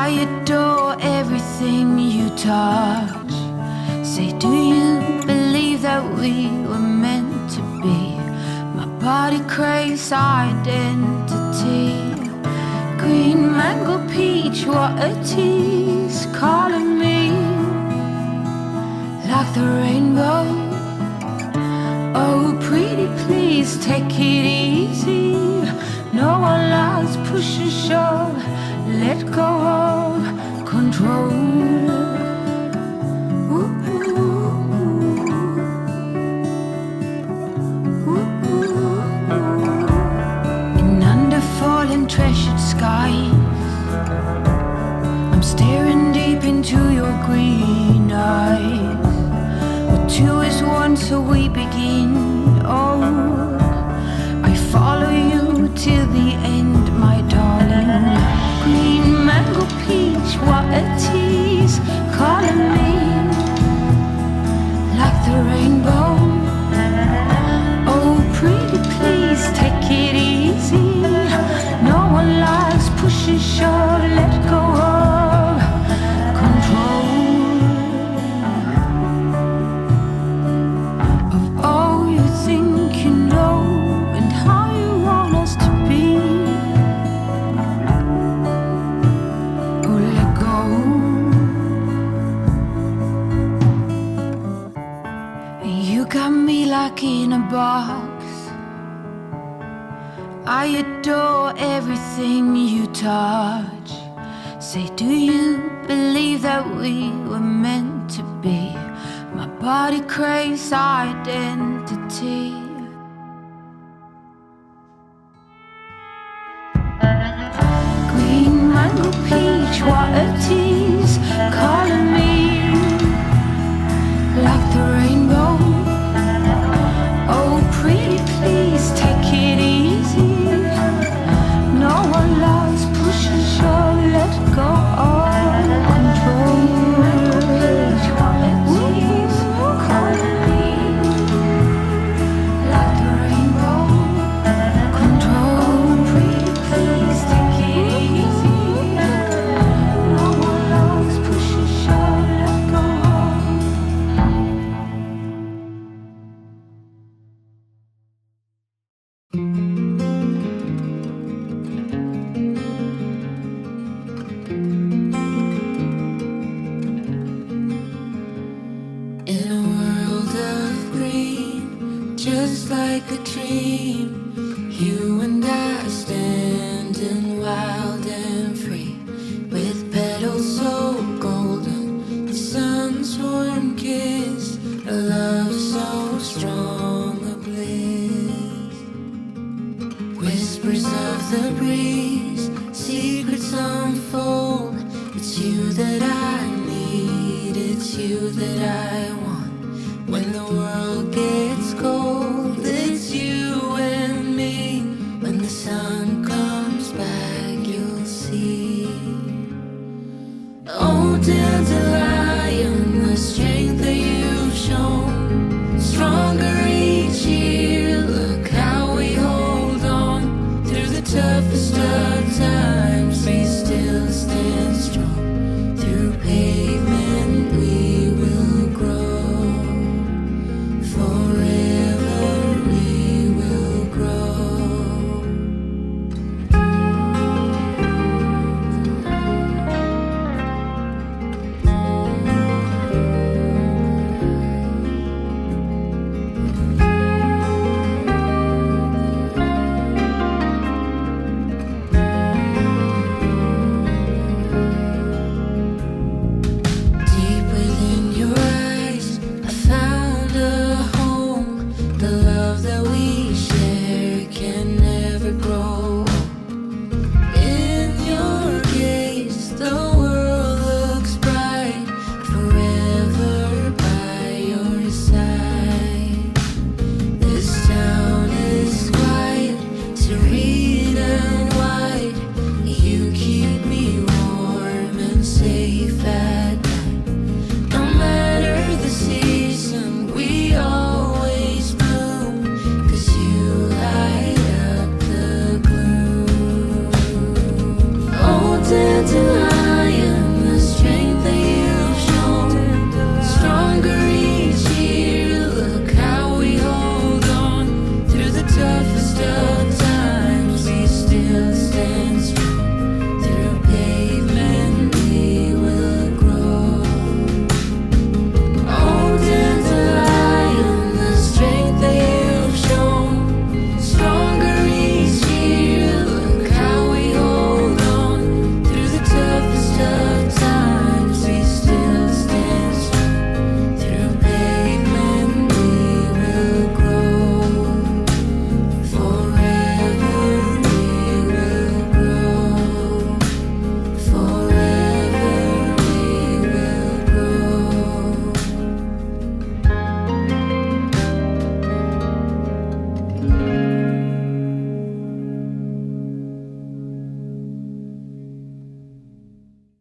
I adore everything you touch. Say, do you believe that we were meant to be? My body craves identity. Green mango peach, what a tease. Calling me like the rainbow. Oh, pretty please, take it easy. No one likes push and shove. Let go of control. In under fallen treasured skies, I'm staring deep into your green eyes. Well, two is one, so we begin. Oh, I follow you till the end, my darling. Green mango peach, what a tease. Calling me like the rainbow. Oh, pretty please, take it easy. No one likes push and shove. Let go of control of all you think you know and how you want us to be. Oh, let go. You got me like in a box. I adore everything you touch. Say, do you believe that we were meant to be? My body craves identity. Green mango peach, what a tease. Calling me like the rainbow. Oh, pretty please, take it easy. No one loves push and shove. Let go of control. Calling me like the rainbow. Control, pretty please, take it easy. No one loves push and shove. Let go of. In a world of green, just like a dream, you and I standing wild and free, with petals so golden, the sun's warm kiss, a love so strong, a bliss. Whispers of the breeze, secrets unfold. It's you that I need, it's you that I want. When the world gets cold, it's you and me. When the sun comes back, you'll see. Oh, dandelion, the strength that you've shown, stronger each year. Look how we hold on through the toughest of times. We still stand strong. Through pavement we will grow. Forever we will grow.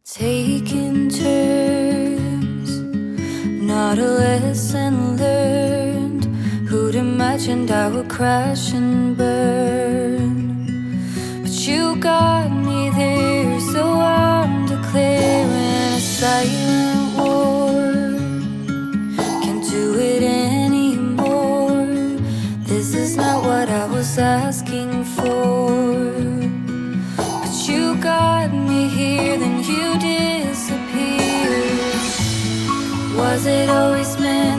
Taking turns, not a lesson learned. Who'd imagined I would crash and burn? But you got me there, so I'm declaring a silent war. Can't do it anymore. This is not what I was asking for. But you got me here, then you disappeared. Was it always meant